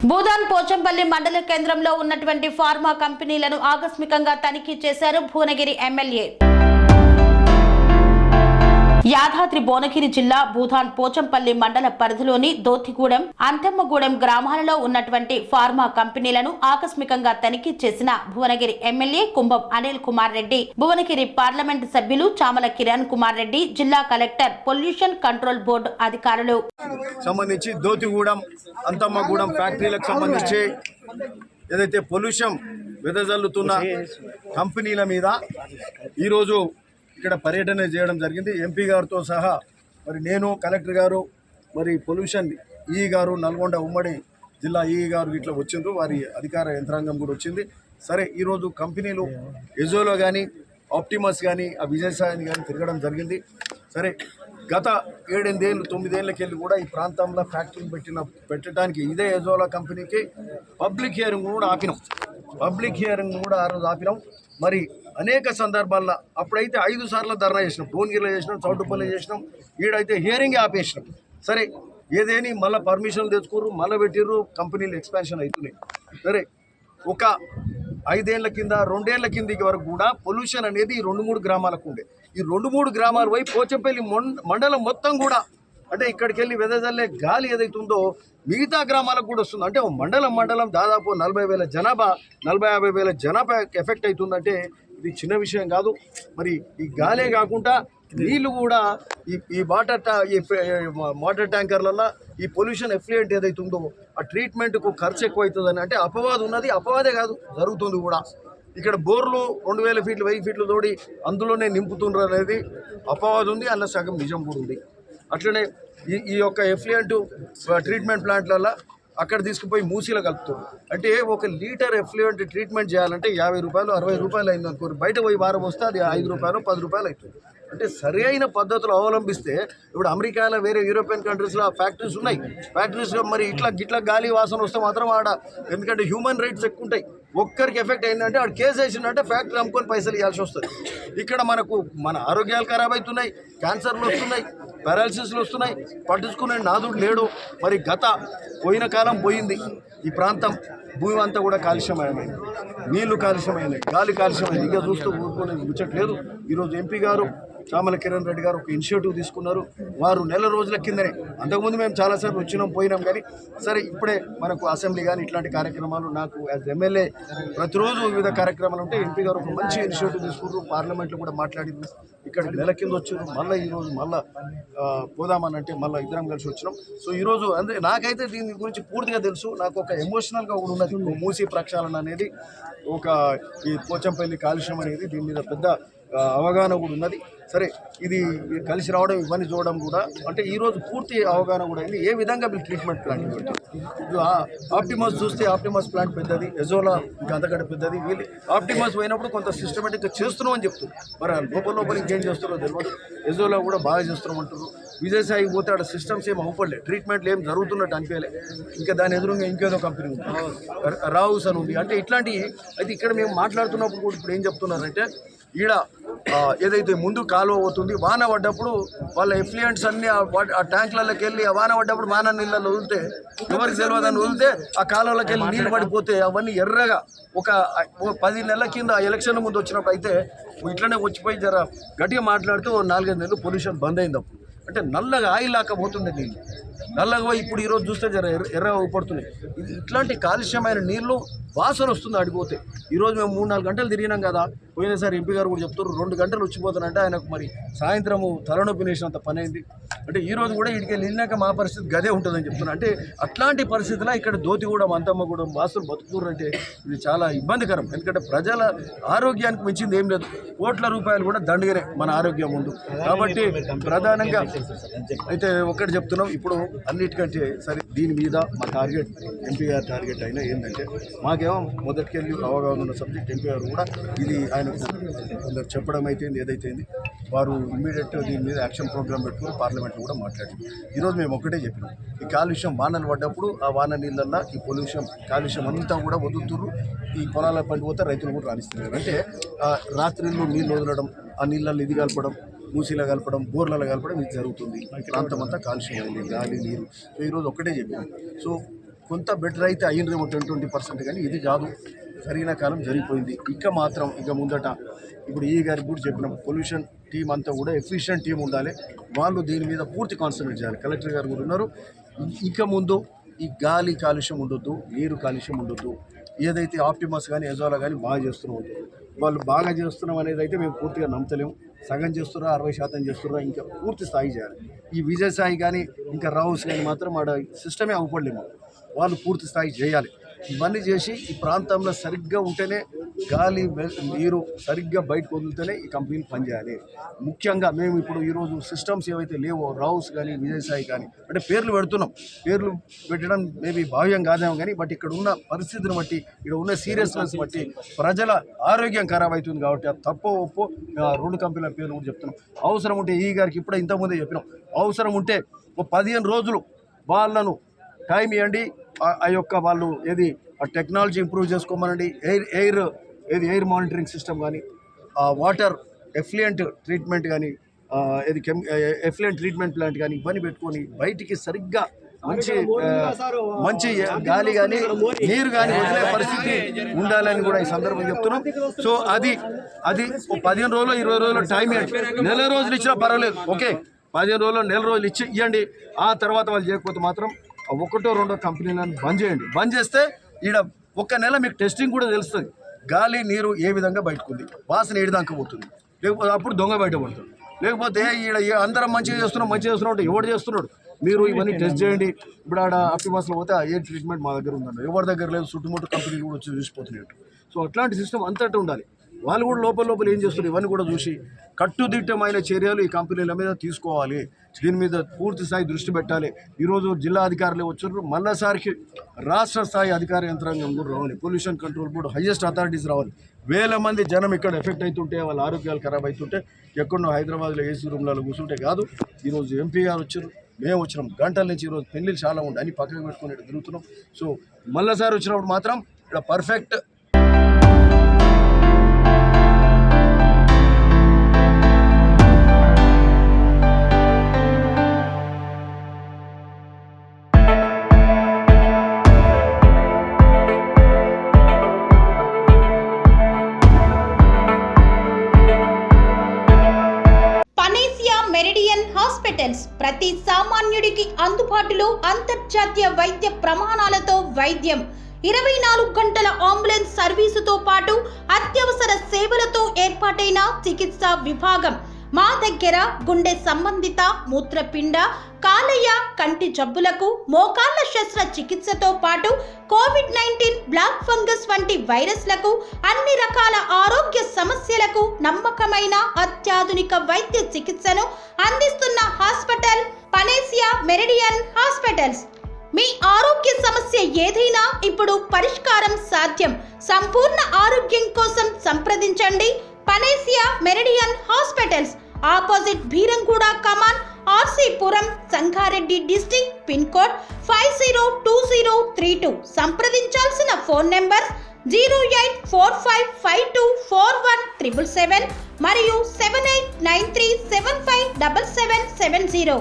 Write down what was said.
భూదాన్ పోచంపల్లి మండల కేంద్రంలో ఉన్నటువంటి ఫార్మా కంపెనీలను ఆకస్మికంగా తనిఖీ చేశారు భువనగిరి ఎమ్మెల్యే. యాదాద్రి భువనగిరి జిల్లా భూదాన్ పోచంపల్లి మండల పరిధిలోని దోతిగూడెం, అంతమ్మగూడెం గ్రామాలలో ఉన్నటువంటి ఫార్మా కంపెనీలను ఆకస్మికంగా తనిఖీ చేసిన భువనగిరి ఎమ్మెల్యే కుంభం అనిల్ కుమార్ రెడ్డి, భువనగిరి పార్లమెంటు సభ్యులు చామల కిరణ్ కుమార్ రెడ్డి, జిల్లా కలెక్టర్, పొల్యూషన్ కంట్రోల్ బోర్డు అధికారులు. సంబంధించి దోతిగూడెం, అంతమ్మగూడెం ఫ్యాక్టరీలకు సంబంధించి ఏదైతే పొల్యూషన్ వెదజల్లుతున్న కంపెనీల మీద ఈరోజు ఇక్కడ పర్యటన చేయడం జరిగింది. ఎంపీ గారితో సహా మరి నేను, కలెక్టర్ గారు, మరి పొల్యూషన్ ఈఈ గారు, నల్గొండ ఉమ్మడి జిల్లా ఈఈ గారు ఇట్లా వచ్చిండ్రు, వారి అధికార యంత్రాంగం కూడా వచ్చింది. సరే, ఈరోజు కంపెనీలు ఎజోలో కానీ, ఆప్టిమస్ కానీ, ఆ విజయసాయిని కానీ తిరగడం జరిగింది. సరే, గత 7-8 ఏళ్ళు 9 ఏళ్ళకెళ్ళి కూడా ఈ ప్రాంతంలో ఫ్యాక్టరీలు పెట్టడానికి ఇదే ఎజోలా కంపెనీకి పబ్లిక్ హియరింగ్ కూడా ఆపినాం. ఆ రోజు ఆపినాం. మరి అనేక సందర్భాల్లో అప్పుడైతే 5 సార్లు ధర్నా చేసినాం, భువనగిరిలో చేసినాం, చౌటుపల్లి చేసినాం, ఈడైతే హియరింగ్ ఆపేసినాం. సరే, ఏదేని మళ్ళీ పర్మిషన్లు తెచ్చుకోరు, మళ్ళీ పెట్టిర్రు, కంపెనీలు ఎక్స్పాన్షన్ అవుతున్నాయి. సరే, ఒక 5 ఏళ్ల కింద 2 ఏళ్ల కిందకి వరకు కూడా పొల్యూషన్ అనేది 2-3 గ్రామాలకు ఉండే. ఈ 2-3 గ్రామాల వైపు పోచంపల్లి మండలం మొత్తం కూడా, అంటే ఇక్కడికి వెళ్ళి వెదజల్లే గాలి ఏదైతుందో మిగతా గ్రామాలకు కూడా వస్తుంది. అంటే మండలం దాదాపు 40,000 జనాభా, 40-50,000 జనాభా ఎఫెక్ట్ అవుతుందంటే ఇది చిన్న విషయం కాదు. మరి ఈ గాలే కాకుండా నీళ్ళు కూడా ఈ వాటర్ ట్యాంకర్లలో ఈ పొల్యూషన్ ఎఫ్లూయెంట్ ఏదైతుందో ఆ ట్రీట్మెంట్కు ఖర్చు ఎక్కువ అవుతుందని, అంటే అపవాదం ఉన్నది. అపవాదే కాదు, జరుగుతుంది కూడా. ఇక్కడ బోర్లు 2000 ఫీట్లు 1000 ఫీట్లు తోడి అందులోనే నింపుతుండ్రు అనేది అపవాదం ఉంది, అన్న సగం నిజం కూడా ఉంది. అట్లనే ఈ యొక్క ఎఫ్లూయెంట్ ట్రీట్మెంట్ ప్లాంట్లలో అక్కడ తీసుకుపోయి మూసీలో కలుపుతారు. అంటే 1 లీటర్ ఎఫ్లూయెంట్ ట్రీట్మెంట్ చేయాలంటే 50 రూపాయలు 60 రూపాయలు అయింది అనుకోరు, బయట పోయి వారం వస్తే అది 5 రూపాయలు 10 రూపాయలు అవుతుంది. అంటే సరైన పద్ధతులు అవలంబిస్తే, ఇప్పుడు అమెరికాలో వేరే యూరోపియన్ కంట్రీస్లో ఫ్యాక్టరీస్ ఉన్నాయి. ఫ్యాక్టరీస్లో మరి ఇట్లా గాలి వాసన వస్తే మాత్రం ఆడ, ఎందుకంటే హ్యూమన్ రైట్స్ ఎక్కువ ఉంటాయి. ఒక్కరికి ఎఫెక్ట్ అయిందంటే ఆడ కేసు వేసిందంటే ఫ్యాక్టరీ అమ్ముకొని పైసలు ఇవ్వాల్సి వస్తుంది. ఇక్కడ మన ఆరోగ్యాలు ఖరాబ్ అవుతున్నాయి, క్యాన్సర్లు వస్తున్నాయి, పారాలసిస్లు వస్తున్నాయి, పట్టించుకునే నాదుడు లేడు. మరి పోయిన కాలం పోయింది. ఈ ప్రాంతం భూమి అంతా కూడా కాలుష్యమయమైంది, నీళ్లు కాలుష్యమైనవి, గాలి కాలుష్యమైంది. ఇక చూస్తూ ఊరుకునే ముచ్చట్లేదు. ఈరోజు ఎంపీ గారు చామల కిరణ్ రెడ్డి గారు ఒక ఇనిషియేటివ్ తీసుకున్నారు. వారు నెల రోజుల కిందనే, అంతకుముందు మేము చాలాసార్లు వచ్చినాం పోయినాం, కానీ సరే ఇప్పుడే మనకు అసెంబ్లీ కానీ ఇట్లాంటి కార్యక్రమాలు, నాకు యాజ్ ఎమ్మెల్యే ప్రతిరోజు వివిధ కార్యక్రమాలు ఉంటే ఎంపీ గారు ఒక మంచి ఇనిషియేటివ్ తీసుకున్నారు. పార్లమెంట్లో కూడా మాట్లాడింది. ఇక్కడ నెల కింద వచ్చారు, మళ్ళీ ఈరోజు మళ్ళీ పోదామని అంటే మళ్ళీ ఇద్దరం కలిసి వచ్చినాం. సో ఈరోజు అంటే నాకైతే దీని గురించి పూర్తిగా తెలుసు. నాకు ఒక ఎమోషనల్గా కూడా ఉన్నది. మూసీ ప్రక్షాళన అనేది, ఈ పోచంపల్లి కాలుష్యం అనేది, దీని మీద పెద్ద అవగాహన కూడా ఉన్నది. సరే, ఇది కలిసి రావడం, ఇవన్నీ చూడడం కూడా, అంటే ఈరోజు పూర్తి అవగాహన కూడా అయింది. ఏ విధంగా వీళ్ళు ట్రీట్మెంట్ ప్లాంట్ పెట్టారు. ఆప్టిమస్ చూస్తే ఆప్టిమస్ ప్లాంట్ పెద్దది, ఎజోలా ఇంకా అంతకంటే పెద్దది. వీళ్ళు ఆప్టిమస్ పోయినప్పుడు కొంత సిస్టమేటిక్గా చేస్తున్నాం అని చెప్తారు. మరి లోపల ఇంకేం చేస్తారో తెలియదు. ఎజోలా కూడా బాగా చేస్తున్నాం అంటారు. విజయసాయి పోతే ఆడ సిస్టమ్స్ ఏం అవ్వలే, ట్రీట్మెంట్లు ఏం జరుగుతున్నట్టు అనిపించలే. ఇంకా దాని ఎదురుగా ఇంకేదో కంపెనీ ఉంది, రావుస్ అని ఉంది. అంటే ఇట్లాంటివి అయితే ఇక్కడ మేము మాట్లాడుతున్నప్పుడు కూడా ఇప్పుడు ఏం చెప్తున్నారంటే, ఈడ ఏదైతే ముందు కాలువ అవుతుంది, వాన పడ్డప్పుడు వాళ్ళ ఎఫ్లూయెంట్స్ అన్నీ ఆ ట్యాంకులలోకి వెళ్ళి, ఆ వాన పడ్డప్పుడు వాన నీళ్ళలో వదిలితే, ఎవరికి తెలియదని వదిలితే ఆ కాలువలోకి వెళ్ళి నీళ్ళు పడిపోతే అవన్నీ ఎర్రగా, ఒక 10 నెలల కింద ఎలక్షన్ ముందు వచ్చినప్పుడు అయితే ఇట్లనే వచ్చిపోయి జర గట్టిగా మాట్లాడుతూ 4-5 నెలలు పొల్యూషన్ బంద్ అయింది. అప్పుడు అంటే నల్లగా ఆయిల్ లాగా పోతుండే నీళ్ళు, నల్లగా పోయి ఇప్పుడు ఈరోజు చూస్తే జర ఎర్రగా ఊపడుతున్నాయి. ఇట్లాంటి కాలుష్యమైన నీళ్ళు వాసన వస్తుంది అడిగిపోతే. ఈరోజు మేము 3-4 గంటలు తిరిగినాం కదా. పోయినసారి ఎంపీ గారు కూడా చెప్తారు 2 గంటలు వచ్చిపోతానంటే ఆయనకు మరి సాయంత్రము తలనొప్పి వేసినంత పని అయింది. అంటే ఈరోజు కూడా ఇక్కడికి వెళ్ళినాక మా పరిస్థితి గదే ఉంటుందని చెప్తున్నా. అంటే అట్లాంటి పరిస్థితుల్లో ఇక్కడ దోతిగూడెం, అంతమ్మగూడెం వాసులు బతుకుర్రంటే ఇది చాలా ఇబ్బందికరం. ఎందుకంటే ప్రజల ఆరోగ్యానికి మించింది ఏం లేదు. కోట్ల రూపాయలు కూడా దండగనే మన ఆరోగ్యం ముందు. కాబట్టి ప్రధానంగా అయితే ఒకటి చెప్తున్నాం, ఇప్పుడు అన్నిటికంటే సరే దీని మీద మా టార్గెట్, ఎంపీ గారి టార్గెట్ అయినా ఏంటంటే, మాకేమో మొదటికెళ్ళి అవగాహన ఉన్న సబ్జెక్ట్. ఎంపీ గారు కూడా ఇది ఆయనకు కొందరు చెప్పడం అయితే ఏదైతే వారు ఇమ్మీడియట్ దీని మీద యాక్షన్ ప్రోగ్రామ్ పెట్టుకుని పార్లమెంట్లో కూడా మాట్లాడింది. ఈరోజు మేము ఒకటే చెప్పినాం, ఈ కాలుష్యం వానలు పడ్డప్పుడు ఆ వాన నీళ్ళల్లో ఈ పొల్యూషన్ కాలుష్యం అంతా కూడా వదులుతున్నారు. ఈ పొలాల పడిపోతే రైతులు కూడా రాణిస్తున్నారు. అంటే రాత్రిళ్ళు నీళ్ళు వదలడం, ఆ నీళ్ళల్లో ఇది కలపడం, మూసీలో కలపడం, బోర్లలో కలపడం ఇది జరుగుతుంది. ప్రాంతం అంతా కాలుష్యం అయింది, గాలి నీరు. సో ఈరోజు ఒక్కటే చెప్పాను. సో కొంత బెటర్ అయితే అయ్యిండ్రేమో 20% కానీ ఇది కాదు. జరిగిన కాలం జరిగిపోయింది. ఇక ముందట ఇప్పుడు ఈ గారికి కూడా చెప్పినాం, పొల్యూషన్ టీం అంతా కూడా ఎఫిషియెంట్ టీం ఉండాలి. వాళ్ళు దీని మీద పూర్తి కాన్సన్ట్రేట్ చేయాలి. కలెక్టర్ గారు కూడా ఉన్నారు. ఇక ముందు ఈ గాలి కాలుష్యం ఉండొద్దు, నీరు కాలుష్యం ఉండొద్దు. ఏదైతే ఆప్టిమస్ కానీ ఎజోలా కానీ బాగా చేస్తున్నాం వాళ్ళు బాగా చేస్తున్నాం అనేది అయితే మేము పూర్తిగా నమ్మతలేము. సగం చేస్తున్నా, 60% చేస్తున్నా, ఇంకా పూర్తి స్థాయి చేయాలి. ఈ విజయసాయి కానీ ఇంకా రావుస్ కానీ మాత్రం ఆడ సిస్టమే అవ్వలేము. వాళ్ళు పూర్తి స్థాయి చేయాలి. ఇవన్నీ చేసి ఈ ప్రాంతంలో సరిగ్గా ఉంటేనే గాలి నీరు సరిగ్గా బయటకు వదిలితేనే ఈ కంపెనీలు పనిచేయాలి. ముఖ్యంగా మేము ఇప్పుడు ఈరోజు సిస్టమ్స్ ఏవైతే లేవో రావుస్ కానీ విజయసాయి కానీ అంటే పేర్లు పెడుతున్నాం. పేర్లు పెట్టడం మేబీ భావ్యం కాదేమో కానీ బట్ ఇక్కడ ఉన్న పరిస్థితిని బట్టి, ఇక్కడ ఉన్న సీరియస్నెస్ బట్టి ప్రజల ఆరోగ్యం ఖరాబ్ అవుతుంది. కాబట్టి అది తప్పో ఒప్పో 2 కంపెనీల పేర్లు కూడా చెప్తున్నాం. అవసరం ఉంటే ఈ గారికి ఇప్పుడు ఇంతకుముందే చెప్పినాం, అవసరం ఉంటే 15 రోజులు వాళ్ళను టైం ఇవ్వండి. ఆ యొక్క వాళ్ళు ఏది టెక్నాలజీ ఇంప్రూవ్ చేసుకోమనండి. ఎయిర్ మానిటరింగ్ సిస్టమ్ కానీ, వాటర్ ఎఫ్లుయెంట్ ట్రీట్మెంట్ కానీ, ఎఫ్లుయెంట్ ట్రీట్మెంట్ ప్లాంట్ కానీ ఇవన్నీ పెట్టుకొని బయటికి సరిగ్గా మంచి గాలి కానీ నీరు కానీ వదిలే పరిస్థితి ఉండాలని కూడా ఈ సందర్భంగా చెప్తున్నాం. సో అది 15 రోజులు 20 రోజులు టైం ఇవ్వండి. నెల రోజులు ఇచ్చినా పర్వాలేదు, ఓకే. 15 రోజులు నెల రోజులు ఇవ్వండి. ఆ తర్వాత వాళ్ళు చేయకపోతే మాత్రం 1-2 కంపెనీలను బంద్ చేయండి. బంద్ చేస్తే ఈడ 1 నెల మీకు టెస్టింగ్ కూడా తెలుస్తుంది. గాలి నీరు ఏ విధంగా బయటకుంది, వాసన ఏడిదాకా పోతుంది, లేకపోతే అప్పుడు దొంగ బయటపడుతుంది. లేకపోతే ఈడ అందరం మంచిగా చేస్తున్నాడు ఎవడు చేస్తున్నాడు, మీరు ఇవన్నీ టెస్ట్ చేయండి. ఇప్పుడు ఆడ ఆప్టిమస్లో పోతే ఏ ట్రీట్మెంట్ మా దగ్గర ఉందండి, ఎవరి దగ్గర లేదు, చుట్టుముట్టు కంపెనీలు కూడా వచ్చి చూసిపోతున్నట్టు. సో అట్లాంటి సిస్టమ్ అంతటా ఉండాలి. వాళ్ళు కూడా లోపల ఏం చేస్తున్నారు ఇవన్నీ కూడా చూసి కట్టుదిట్టమైన చర్యలు ఈ కంపెనీల మీద తీసుకోవాలి. దీని మీద పూర్తి స్థాయి దృష్టి పెట్టాలి. ఈరోజు జిల్లా అధికారులు వచ్చారు, మళ్ళీసారికి రాష్ట్ర స్థాయి అధికార యంత్రాంగం కూడా రావాలి. Pollution control board highest authorities రావాలి. వేల మంది జనం ఇక్కడ ఎఫెక్ట్ అవుతుంటే, వాళ్ళ ఆరోగ్యాలు ఖరాబ్ అవుతుంటే, ఎక్కడో హైదరాబాద్లో ఏసీ రూమ్లలో కూర్చుంటే కాదు. ఈరోజు ఎంపీ గారు వచ్చారు, మేము వచ్చినాం. గంటల నుంచి ఈరోజు పెళ్ళిళ్ళు చాలా ఉండే అన్ని పక్కన పెట్టుకుని తిరుగుతున్నాం. సో మళ్ళీసారి వచ్చినప్పుడు మాత్రం ఇక్కడ పర్ఫెక్ట్ మెరిడియన్ హాస్పిటల్స్ ప్రతి సామాన్యుడికి అందుబాటులో అంతర్జాతీయ వైద్య ప్రమాణాలతో వైద్యం, 24 గంటల అంబులెన్స్ సర్వీసుతో పాటు అత్యవసర సేవలతో ఏర్పాటైన చికిత్సా విభాగం. మా దగ్గర గుండె సంబంధిత, మూత్రపిండ, కాలేయ, కంటి జబ్బులకు, మోకాళ్ల శస్త్రచికిత్సతో పాటు కోవిడ్-19, బ్లాక్ ఫంగస్ వంటి వైరస్లకు, అన్ని రకాల ఆరోగ్య సమస్యలకు నమ్మకమైన అత్యాధునిక వైద్య చికిత్సను అందిస్తున్న హాస్పిటల్ పనేసియా మెరిడియన్ హాస్పిటల్స్. మీ ఆరోగ్య సమస్య ఏదైనా ఇప్పుడు పరిష్కారం సాధ్యం. సంపూర్ణ ఆరోగ్యం కోసం సంప్రదించండి Panacea Meridian hospitals. Opposite Bheeramguda కమాన్, RC Puram, Sangareddy district. Pin code 502032. సంప్రదించాల్సిన ఫోన్ నెంబర్ 0845524177 మరియు 7893757770.